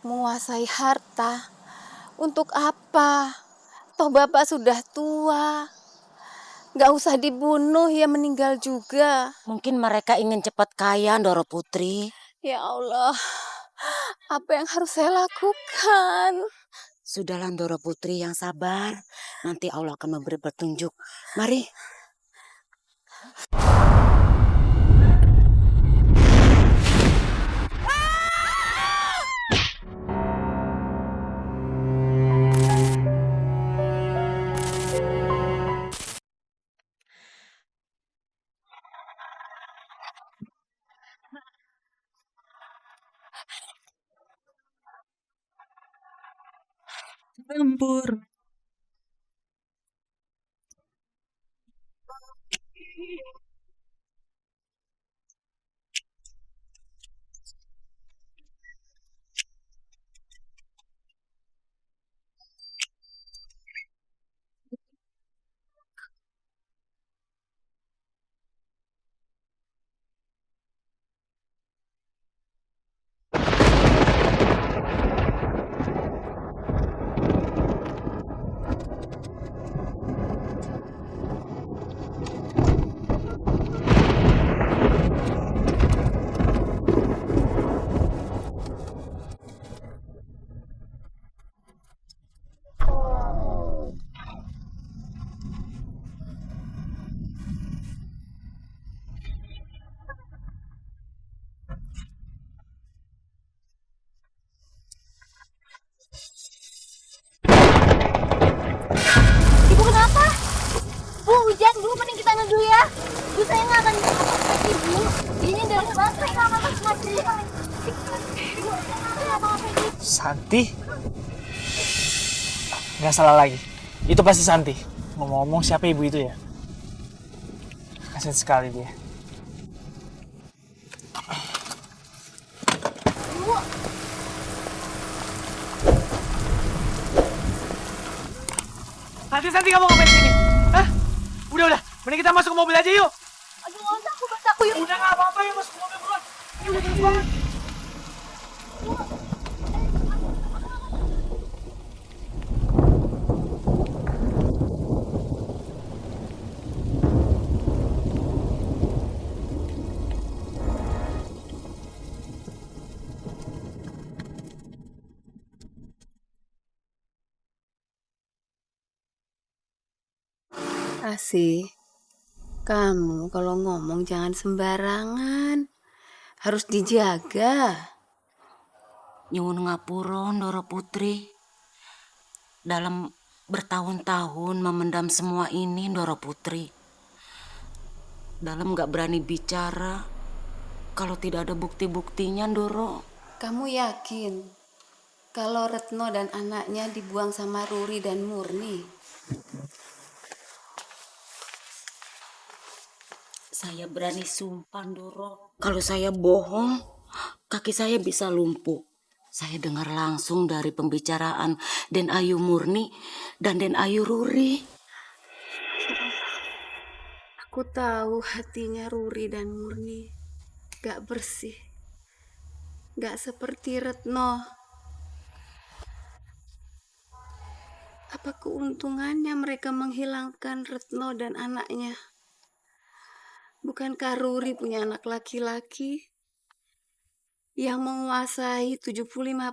untuk menguasai harta. Untuk apa? Toh bapak sudah tua. Gak usah dibunuh, ya meninggal juga. Mungkin mereka ingin cepat kaya, Ndoro Putri. Ya Allah, apa yang harus saya lakukan? Sudahlah Ndoro Putri, yang sabar. Nanti Allah akan memberi petunjuk. Mari. Lembur. Ibu kenapa? Bu, hujan bu, mending kita dulu ya. Bu, saya nggak akan ngapa-ngapain ibu. Ini dalam banget, saya nggak akan ngapa-ngapain. Santi? Nggak salah lagi. Itu pasti Santi. Ngomong-ngomong siapa ibu itu ya? Kasian sekali dia. Santi kamu ngapain di sini? Hah? Udah. Mending kita masuk ke mobil aja yuk. Aduh, nggak usah, aku bantu aku yuk. Udah nggak apa-apa ya masuk ke mobil buruan. Yuk, udah banget. Asih, kamu kalau ngomong jangan sembarangan. Harus dijaga. Nyuwun ngapura, Ndoro Putri. Dalam bertahun-tahun memendam semua ini, Ndoro Putri. Dalam gak berani bicara kalau tidak ada bukti-buktinya, Ndoro. Kamu yakin kalau Retno dan anaknya dibuang sama Ruri dan Murni? Saya berani sumpah, Ndoro. Kalau saya bohong, kaki saya bisa lumpuh. Saya dengar langsung dari pembicaraan Den Ayu Murni dan Den Ayu Ruri. Aku tahu hatinya Ruri dan Murni gak bersih. Gak seperti Retno. Apa keuntungannya mereka menghilangkan Retno dan anaknya? Bukankah Ruri punya anak laki-laki yang menguasai 75%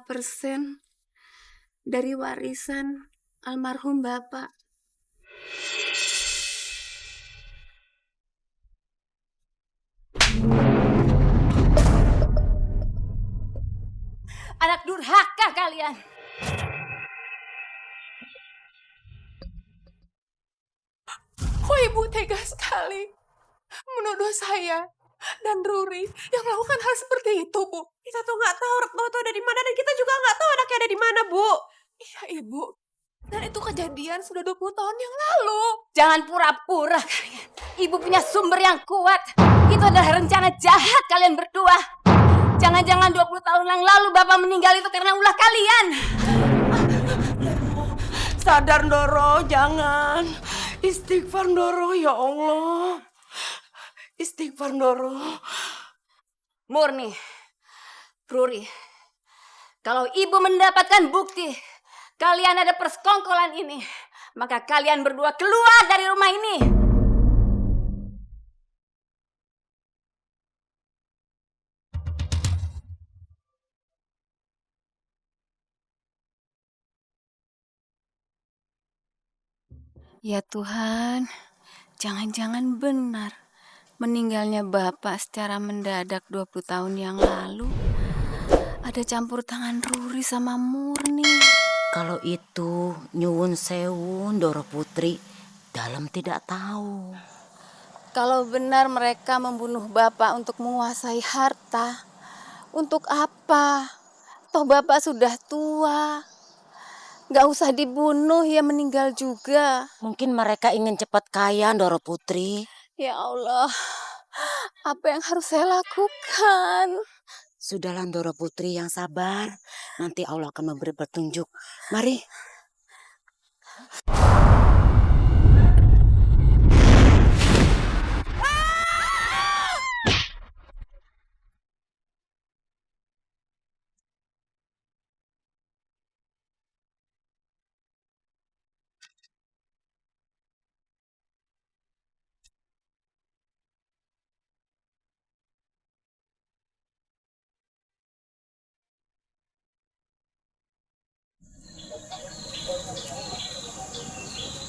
dari warisan almarhum bapak? Anak durhaka kalian. Kok ibu tega sekali menuduh saya dan Ruri yang melakukan hal seperti itu, Bu? Kita tuh nggak tahu Retno itu ada di mana dan kita juga nggak tahu anaknya ada di mana, Bu. Iya, Ibu. Dan itu kejadian sudah 20 tahun yang lalu. Jangan pura-pura kalian. Ibu punya sumber yang kuat. Itu adalah rencana jahat kalian berdua. Jangan-jangan 20 tahun yang lalu bapak meninggal itu karena ulah kalian. Sadar, Ndoro, jangan. Istighfar, Ndoro, ya Allah. Istighfar, Ndoro. Murni, Ruri, Kalau ibu mendapatkan bukti kalian ada persekongkolan ini, maka kalian berdua keluar dari rumah ini. Ya Tuhan, jangan-jangan benar meninggalnya Bapak secara mendadak 20 tahun yang lalu ada campur tangan Ruri sama Murni. Kalau itu nyuwun sewun Doro Putri, dalam tidak tahu. Kalau benar mereka membunuh Bapak untuk menguasai harta, untuk apa? Toh Bapak sudah tua. Gak usah dibunuh ya meninggal juga. Mungkin mereka ingin cepat kaya, Doro Putri. Ya Allah, apa yang harus saya lakukan? Sudahlah Doro Putri yang sabar. Nanti Allah akan memberi petunjuk. Mari.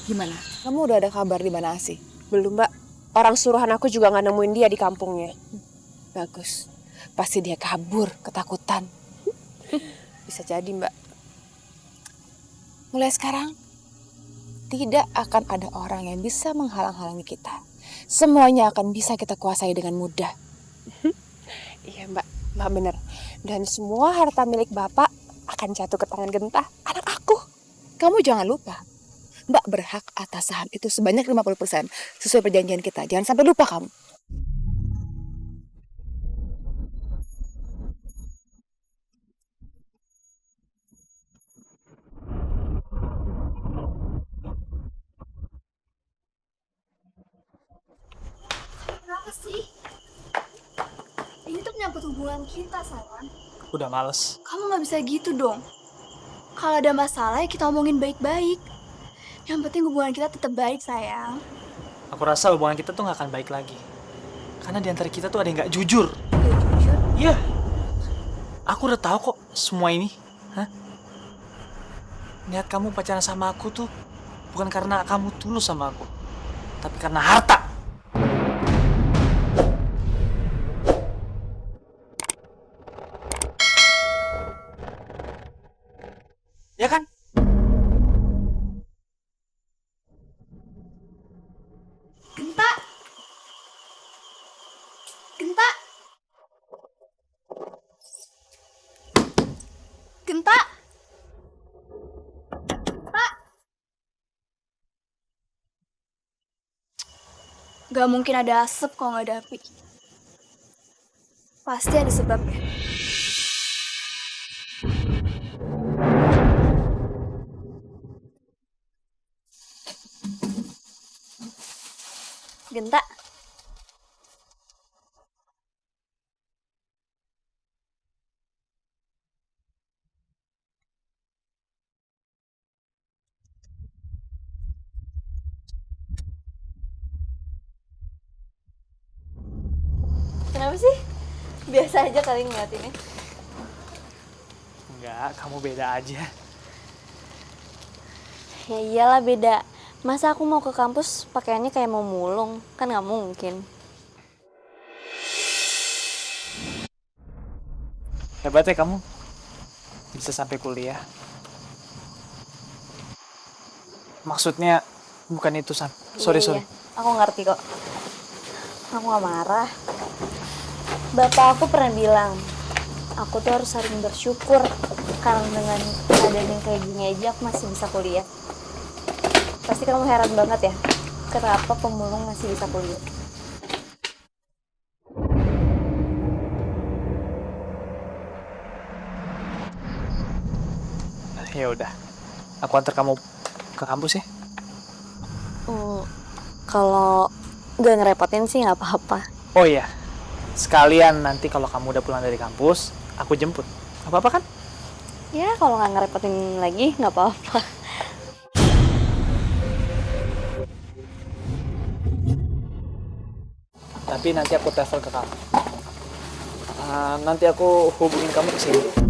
Gimana? Kamu udah ada kabar di mana Asih? Belum, Mbak. Orang suruhan aku juga nggak nemuin dia di kampungnya. Bagus. Pasti dia kabur, ketakutan. Bisa jadi, Mbak. Mulai sekarang, tidak akan ada orang yang bisa menghalang-halangi kita. Semuanya akan bisa kita kuasai dengan mudah. Iya, Mbak. Mbak bener. Dan semua harta milik Bapak akan jatuh ke tangan Gentah, anak aku. Kamu jangan lupa. Mbak berhak atas saham itu sebanyak 50% sesuai perjanjian kita. Jangan sampai lupa kamu. Kenapa sih? Ini tuh menyangkut hubungan kita, sayang. Udah males. Kamu gak bisa gitu dong. Kalau ada masalah ya kita omongin baik-baik. Yang penting hubungan kita tetap baik, sayang. Aku rasa hubungan kita tuh gak akan baik lagi. Karena di antara kita tuh ada yang gak jujur. Ya, jujur. Iya. Aku udah tahu kok semua ini. Hah? Niat kamu pacaran sama aku tuh bukan karena kamu tulus sama aku. Tapi karena harta. Ya kan? Genta! Genta! Genta! Pak! Gak mungkin ada asap kalau gak ada api. Pasti ada sebabnya. Genta. Kenapa sih? Biasa aja kali ngeliatinnya. Enggak, kamu beda aja. Ya iyalah beda. Masa aku mau ke kampus pakaiannya kayak mau mulung? Kan gak mungkin. Hebat ya kamu. Bisa sampai kuliah. Maksudnya bukan itu, San. Sorry. Iya. Aku ngerti kok. Aku gak marah. Bapak aku pernah bilang, aku tuh harus saling bersyukur. Karena dengan keadaan yang kayak gini aja aku masih bisa kuliah. Pasti kamu heran banget ya, kenapa pemulung masih bisa kuliah. Ya udah. Aku antar kamu ke kampus ya. Kalau gak ngerepotin sih gak apa-apa. Oh iya. Sekalian nanti kalau kamu udah pulang dari kampus, aku jemput. Gak apa-apa kan? Ya kalau nggak ngerepotin lagi nggak apa-apa. Tapi nanti aku telepon ke kamu. Nanti aku hubungin kamu ke sini.